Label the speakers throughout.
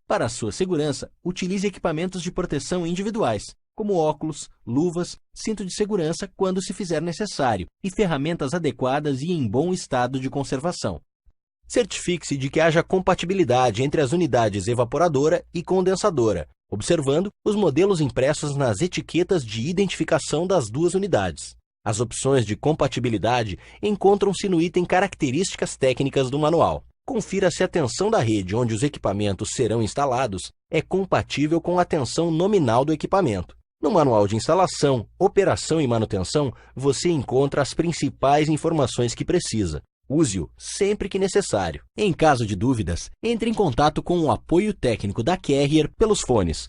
Speaker 1: Para a sua segurança, utilize equipamentos de proteção individuais, como óculos, luvas, cinto de segurança quando se fizer necessário e ferramentas adequadas e em bom estado de conservação. Certifique-se de que haja compatibilidade entre as unidades evaporadora e condensadora, observando os modelos impressos nas etiquetas de identificação das duas unidades. As opções de compatibilidade encontram-se no item Características Técnicas do manual. Confira se a tensão da rede onde os equipamentos serão instalados é compatível com a tensão nominal do equipamento. No Manual de Instalação, Operação e Manutenção, você encontra as principais informações que precisa. Use-o sempre que necessário. Em caso de dúvidas, entre em contato com o apoio técnico da Carrier pelos fones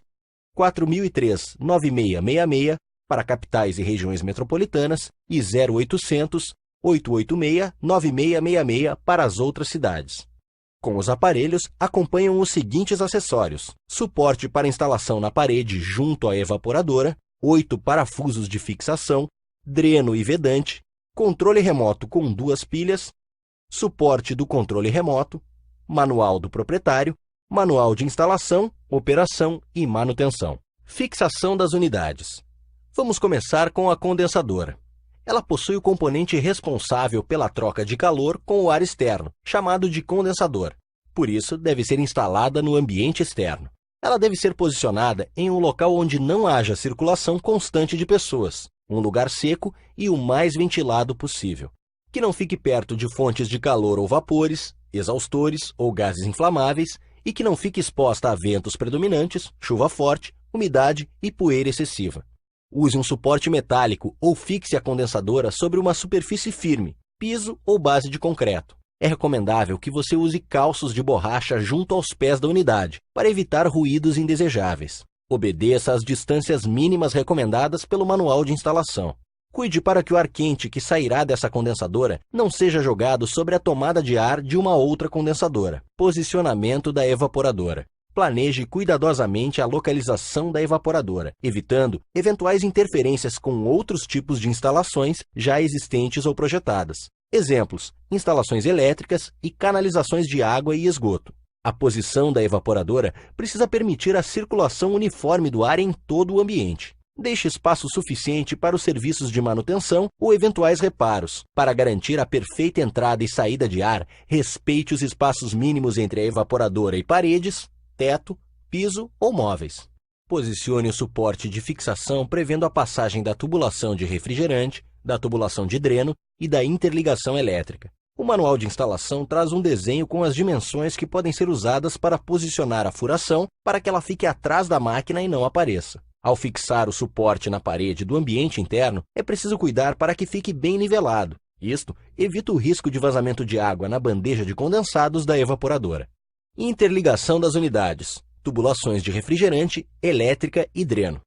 Speaker 1: 4003-9666 para capitais e regiões metropolitanas e 0800-886-9666 para as outras cidades. Com os aparelhos, acompanham os seguintes acessórios: suporte para instalação na parede junto à evaporadora, 8 parafusos de fixação, dreno e vedante, controle remoto com 2 pilhas, suporte do controle remoto, manual do proprietário, manual de instalação, operação e manutenção. Fixação das unidades. Vamos começar com a condensadora. Ela possui o componente responsável pela troca de calor com o ar externo, chamado de condensador. Por isso, deve ser instalada no ambiente externo. Ela deve ser posicionada em um local onde não haja circulação constante de pessoas, um lugar seco e o mais ventilado possível. Que não fique perto de fontes de calor ou vapores, exaustores ou gases inflamáveis e que não fique exposta a ventos predominantes, chuva forte, umidade e poeira excessiva. Use um suporte metálico ou fixe a condensadora sobre uma superfície firme, piso ou base de concreto. É recomendável que você use calços de borracha junto aos pés da unidade, para evitar ruídos indesejáveis. Obedeça às distâncias mínimas recomendadas pelo manual de instalação. Cuide para que o ar quente que sairá dessa condensadora não seja jogado sobre a tomada de ar de uma outra condensadora. Posicionamento da evaporadora. Planeje cuidadosamente a localização da evaporadora, evitando eventuais interferências com outros tipos de instalações já existentes ou projetadas. Exemplos: instalações elétricas e canalizações de água e esgoto. A posição da evaporadora precisa permitir a circulação uniforme do ar em todo o ambiente. Deixe espaço suficiente para os serviços de manutenção ou eventuais reparos. Para garantir a perfeita entrada e saída de ar, respeite os espaços mínimos entre a evaporadora e paredes, teto, piso ou móveis. Posicione o suporte de fixação prevendo a passagem da tubulação de refrigerante, da tubulação de dreno e da interligação elétrica. O manual de instalação traz um desenho com as dimensões que podem ser usadas para posicionar a furação para que ela fique atrás da máquina e não apareça. Ao fixar o suporte na parede do ambiente interno, é preciso cuidar para que fique bem nivelado. Isto evita o risco de vazamento de água na bandeja de condensados da evaporadora. Interligação das unidades, tubulações de refrigerante, elétrica e dreno.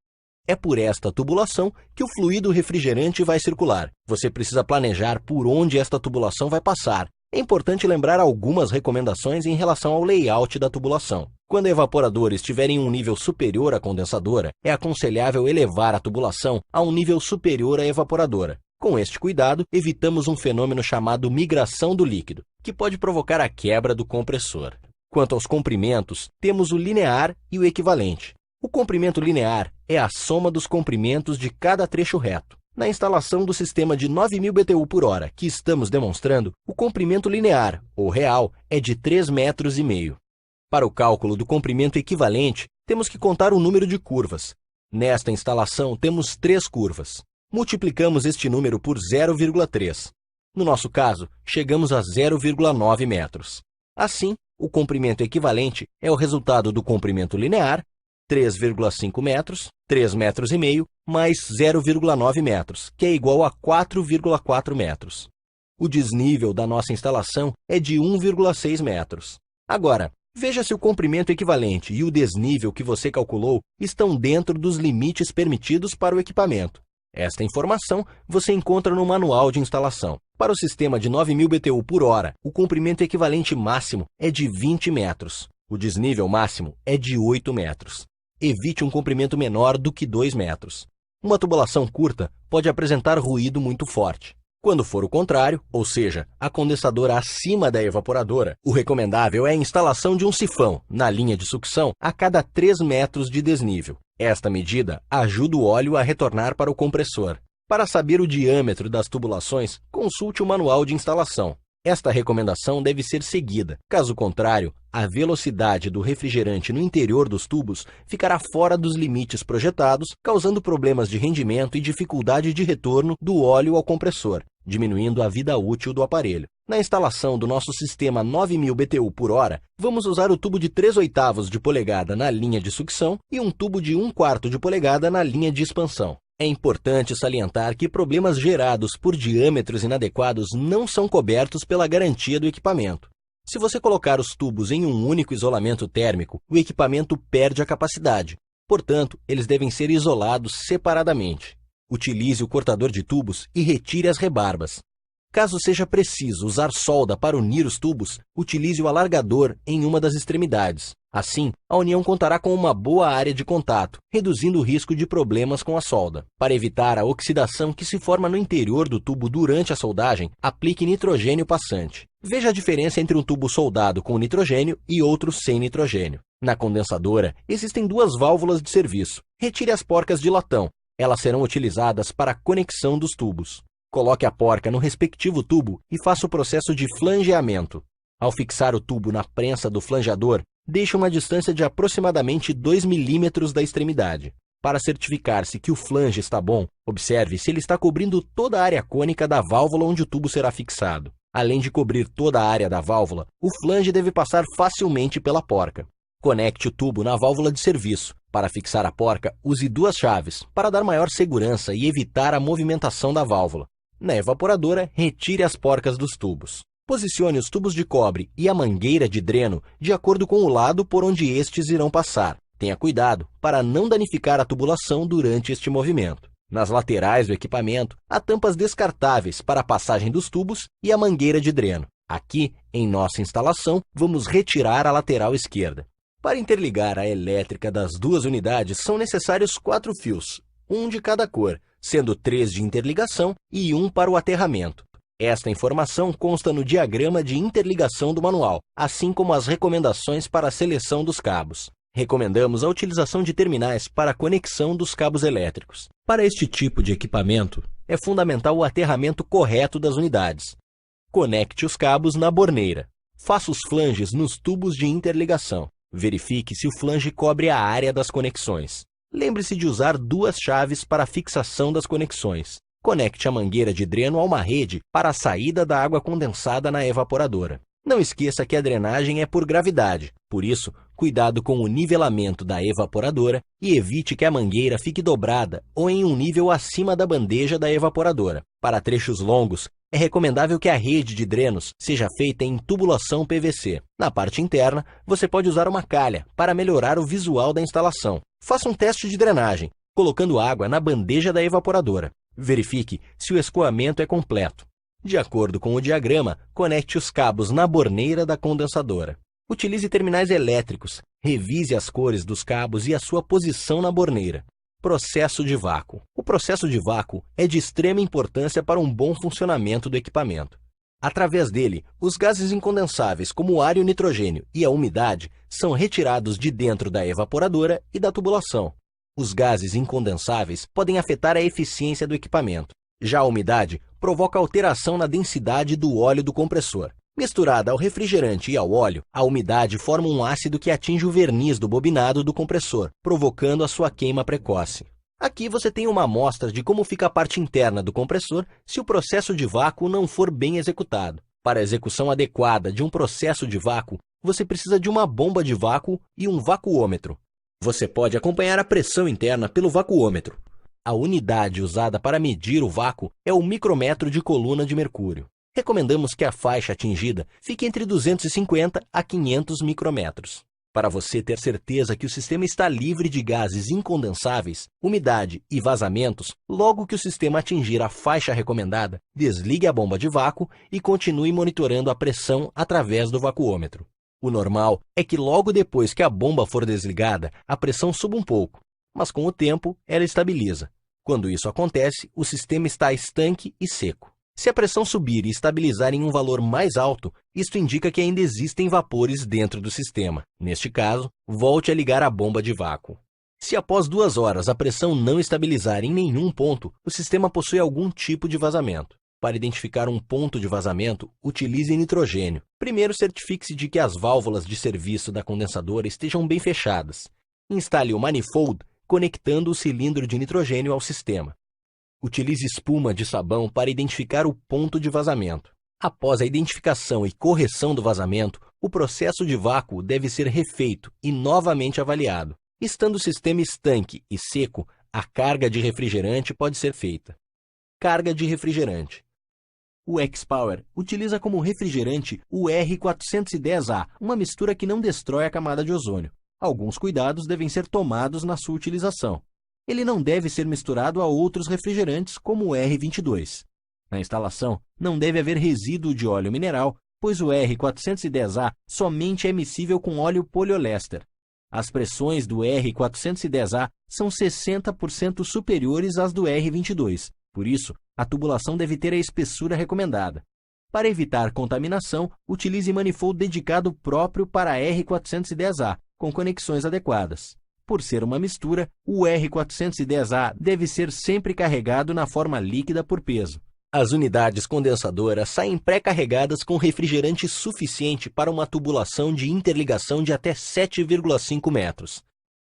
Speaker 1: É por esta tubulação que o fluido refrigerante vai circular. Você precisa planejar por onde esta tubulação vai passar. É importante lembrar algumas recomendações em relação ao layout da tubulação. Quando a evaporadora estiver em um nível superior à condensadora, é aconselhável elevar a tubulação a um nível superior à evaporadora. Com este cuidado, evitamos um fenômeno chamado migração do líquido, que pode provocar a quebra do compressor. Quanto aos comprimentos, temos o linear e o equivalente. O comprimento linear é a soma dos comprimentos de cada trecho reto. Na instalação do sistema de 9.000 BTU por hora que estamos demonstrando, o comprimento linear, ou real, é de 3,5 metros. Para o cálculo do comprimento equivalente, temos que contar o número de curvas. Nesta instalação, temos 3 curvas. Multiplicamos este número por 0,3. No nosso caso, chegamos a 0,9 metros. Assim, o comprimento equivalente é o resultado do comprimento linear, 3,5 metros, 3,5 metros, mais 0,9 metros, que é igual a 4,4 metros. O desnível da nossa instalação é de 1,6 metros. Agora, veja se o comprimento equivalente e o desnível que você calculou estão dentro dos limites permitidos para o equipamento. Esta informação você encontra no manual de instalação. Para o sistema de 9.000 BTU por hora, o comprimento equivalente máximo é de 20 metros. O desnível máximo é de 8 metros. Evite um comprimento menor do que 2 metros. Uma tubulação curta pode apresentar ruído muito forte. Quando for o contrário, ou seja, a condensadora acima da evaporadora, o recomendável é a instalação de um sifão na linha de sucção a cada 3 metros de desnível. Esta medida ajuda o óleo a retornar para o compressor. Para saber o diâmetro das tubulações, consulte o manual de instalação. Esta recomendação deve ser seguida. Caso contrário, a velocidade do refrigerante no interior dos tubos ficará fora dos limites projetados, causando problemas de rendimento e dificuldade de retorno do óleo ao compressor, diminuindo a vida útil do aparelho. Na instalação do nosso sistema 9000 BTU por hora, vamos usar o tubo de 3/8 de polegada na linha de sucção e um tubo de 1/4 de polegada na linha de expansão. É importante salientar que problemas gerados por diâmetros inadequados não são cobertos pela garantia do equipamento. Se você colocar os tubos em um único isolamento térmico, o equipamento perde a capacidade. Portanto, eles devem ser isolados separadamente. Utilize o cortador de tubos e retire as rebarbas. Caso seja preciso usar solda para unir os tubos, utilize o alargador em uma das extremidades. Assim, a união contará com uma boa área de contato, reduzindo o risco de problemas com a solda. Para evitar a oxidação que se forma no interior do tubo durante a soldagem, aplique nitrogênio passante. Veja a diferença entre um tubo soldado com nitrogênio e outro sem nitrogênio. Na condensadora, existem 2 válvulas de serviço. Retire as porcas de latão. Elas serão utilizadas para a conexão dos tubos. Coloque a porca no respectivo tubo e faça o processo de flangeamento. Ao fixar o tubo na prensa do flangeador, deixe uma distância de aproximadamente 2 milímetros da extremidade. Para certificar-se que o flange está bom, observe se ele está cobrindo toda a área cônica da válvula onde o tubo será fixado. Além de cobrir toda a área da válvula, o flange deve passar facilmente pela porca. Conecte o tubo na válvula de serviço. Para fixar a porca, use 2 chaves, para dar maior segurança e evitar a movimentação da válvula. Na evaporadora, retire as porcas dos tubos. Posicione os tubos de cobre e a mangueira de dreno de acordo com o lado por onde estes irão passar. Tenha cuidado para não danificar a tubulação durante este movimento. Nas laterais do equipamento, há tampas descartáveis para a passagem dos tubos e a mangueira de dreno. Aqui, em nossa instalação, vamos retirar a lateral esquerda. Para interligar a elétrica das 2 unidades, são necessários 4 fios, um de cada cor, sendo 3 de interligação e 1 para o aterramento. Esta informação consta no diagrama de interligação do manual, assim como as recomendações para a seleção dos cabos. Recomendamos a utilização de terminais para a conexão dos cabos elétricos. Para este tipo de equipamento, é fundamental o aterramento correto das unidades. Conecte os cabos na borneira. Faça os flanges nos tubos de interligação. Verifique se o flange cobre a área das conexões. Lembre-se de usar 2 chaves para a fixação das conexões. Conecte a mangueira de dreno a uma rede para a saída da água condensada na evaporadora. Não esqueça que a drenagem é por gravidade, por isso, cuidado com o nivelamento da evaporadora e evite que a mangueira fique dobrada ou em um nível acima da bandeja da evaporadora. Para trechos longos, é recomendável que a rede de drenos seja feita em tubulação PVC. Na parte interna, você pode usar uma calha para melhorar o visual da instalação. Faça um teste de drenagem, colocando água na bandeja da evaporadora. Verifique se o escoamento é completo. De acordo com o diagrama, conecte os cabos na borneira da condensadora. Utilize terminais elétricos. Revise as cores dos cabos e a sua posição na borneira. Processo de vácuo. O processo de vácuo é de extrema importância para um bom funcionamento do equipamento. Através dele, os gases incondensáveis, como o ar e o nitrogênio e a umidade, são retirados de dentro da evaporadora e da tubulação. Os gases incondensáveis podem afetar a eficiência do equipamento. Já a umidade provoca alteração na densidade do óleo do compressor. Misturada ao refrigerante e ao óleo, a umidade forma um ácido que atinge o verniz do bobinado do compressor, provocando a sua queima precoce. Aqui você tem uma amostra de como fica a parte interna do compressor se o processo de vácuo não for bem executado. Para a execução adequada de um processo de vácuo, você precisa de uma bomba de vácuo e um vacuômetro. Você pode acompanhar a pressão interna pelo vacuômetro. A unidade usada para medir o vácuo é o micrômetro de coluna de mercúrio. Recomendamos que a faixa atingida fique entre 250 a 500 micrômetros. Para você ter certeza que o sistema está livre de gases incondensáveis, umidade e vazamentos, logo que o sistema atingir a faixa recomendada, desligue a bomba de vácuo e continue monitorando a pressão através do vacuômetro. O normal é que logo depois que a bomba for desligada, a pressão suba um pouco, mas com o tempo ela estabiliza. Quando isso acontece, o sistema está estanque e seco. Se a pressão subir e estabilizar em um valor mais alto, isto indica que ainda existem vapores dentro do sistema. Neste caso, volte a ligar a bomba de vácuo. Se após 2 horas a pressão não estabilizar em nenhum ponto, o sistema possui algum tipo de vazamento. Para identificar um ponto de vazamento, utilize nitrogênio. Primeiro, certifique-se de que as válvulas de serviço da condensadora estejam bem fechadas. Instale o manifold conectando o cilindro de nitrogênio ao sistema. Utilize espuma de sabão para identificar o ponto de vazamento. Após a identificação e correção do vazamento, o processo de vácuo deve ser refeito e novamente avaliado. Estando o sistema estanque e seco, a carga de refrigerante pode ser feita. Carga de refrigerante. O X-Power utiliza como refrigerante o R410A, uma mistura que não destrói a camada de ozônio. Alguns cuidados devem ser tomados na sua utilização. Ele não deve ser misturado a outros refrigerantes como o R22. Na instalação, não deve haver resíduo de óleo mineral, pois o R410A somente é miscível com óleo poliéster. As pressões do R410A são 60% superiores às do R22, por isso, a tubulação deve ter a espessura recomendada. Para evitar contaminação, utilize manifold dedicado próprio para R410A, com conexões adequadas. Por ser uma mistura, o R410A deve ser sempre carregado na forma líquida por peso. As unidades condensadoras saem pré-carregadas com refrigerante suficiente para uma tubulação de interligação de até 7,5 metros.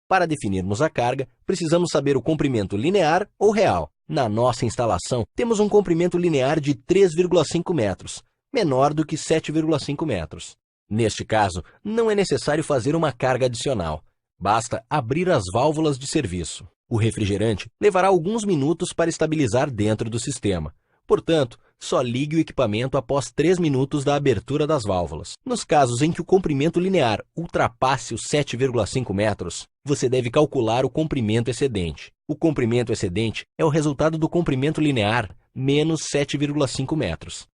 Speaker 1: Para definirmos a carga, precisamos saber o comprimento linear ou real. Na nossa instalação, temos um comprimento linear de 3,5 metros, menor do que 7,5 metros. Neste caso, não é necessário fazer uma carga adicional. Basta abrir as válvulas de serviço. O refrigerante levará alguns minutos para estabilizar dentro do sistema. Portanto, só ligue o equipamento após 3 minutos da abertura das válvulas. Nos casos em que o comprimento linear ultrapasse os 7,5 metros, você deve calcular o comprimento excedente. O comprimento excedente é o resultado do comprimento linear menos 7,5 metros.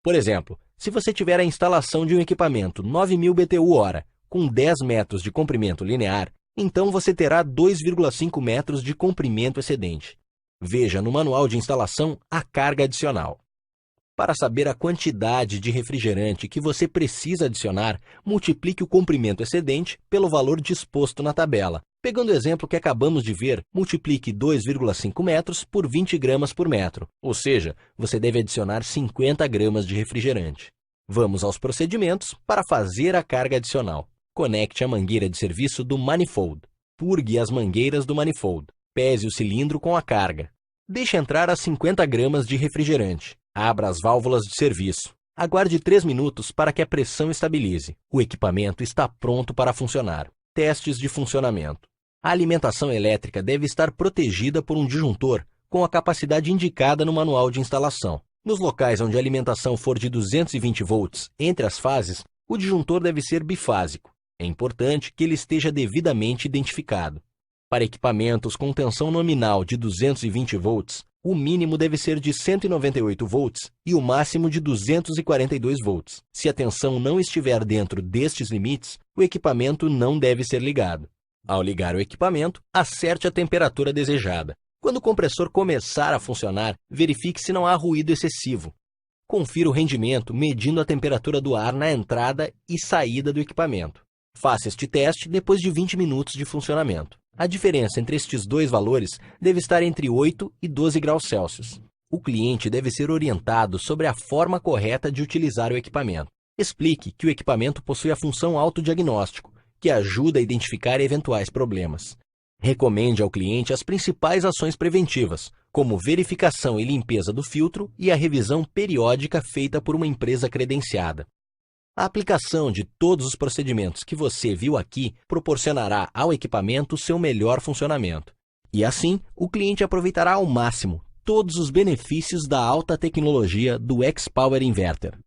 Speaker 1: Por exemplo, se você tiver a instalação de um equipamento 9.000 BTU/hora com 10 metros de comprimento linear, então você terá 2,5 metros de comprimento excedente. Veja no manual de instalação a carga adicional. Para saber a quantidade de refrigerante que você precisa adicionar, multiplique o comprimento excedente pelo valor disposto na tabela. Pegando o exemplo que acabamos de ver, multiplique 2,5 metros por 20 gramas por metro, ou seja, você deve adicionar 50 gramas de refrigerante. Vamos aos procedimentos para fazer a carga adicional. Conecte a mangueira de serviço do manifold. Purgue as mangueiras do manifold. Pese o cilindro com a carga. Deixe entrar as 50 gramas de refrigerante. Abra as válvulas de serviço. Aguarde 3 minutos para que a pressão estabilize. O equipamento está pronto para funcionar. Testes de funcionamento. A alimentação elétrica deve estar protegida por um disjuntor com a capacidade indicada no manual de instalação. Nos locais onde a alimentação for de 220 volts entre as fases, o disjuntor deve ser bifásico. É importante que ele esteja devidamente identificado. Para equipamentos com tensão nominal de 220 volts, o mínimo deve ser de 198 volts e o máximo de 242 volts. Se a tensão não estiver dentro destes limites, o equipamento não deve ser ligado. Ao ligar o equipamento, acerte a temperatura desejada. Quando o compressor começar a funcionar, verifique se não há ruído excessivo. Confira o rendimento medindo a temperatura do ar na entrada e saída do equipamento. Faça este teste depois de 20 minutos de funcionamento. A diferença entre estes dois valores deve estar entre 8 e 12 graus Celsius. O cliente deve ser orientado sobre a forma correta de utilizar o equipamento. Explique que o equipamento possui a função autodiagnóstico, que ajuda a identificar eventuais problemas. Recomende ao cliente as principais ações preventivas, como verificação e limpeza do filtro e a revisão periódica feita por uma empresa credenciada. A aplicação de todos os procedimentos que você viu aqui proporcionará ao equipamento seu melhor funcionamento. E assim, o cliente aproveitará ao máximo todos os benefícios da alta tecnologia do X-Power Inverter.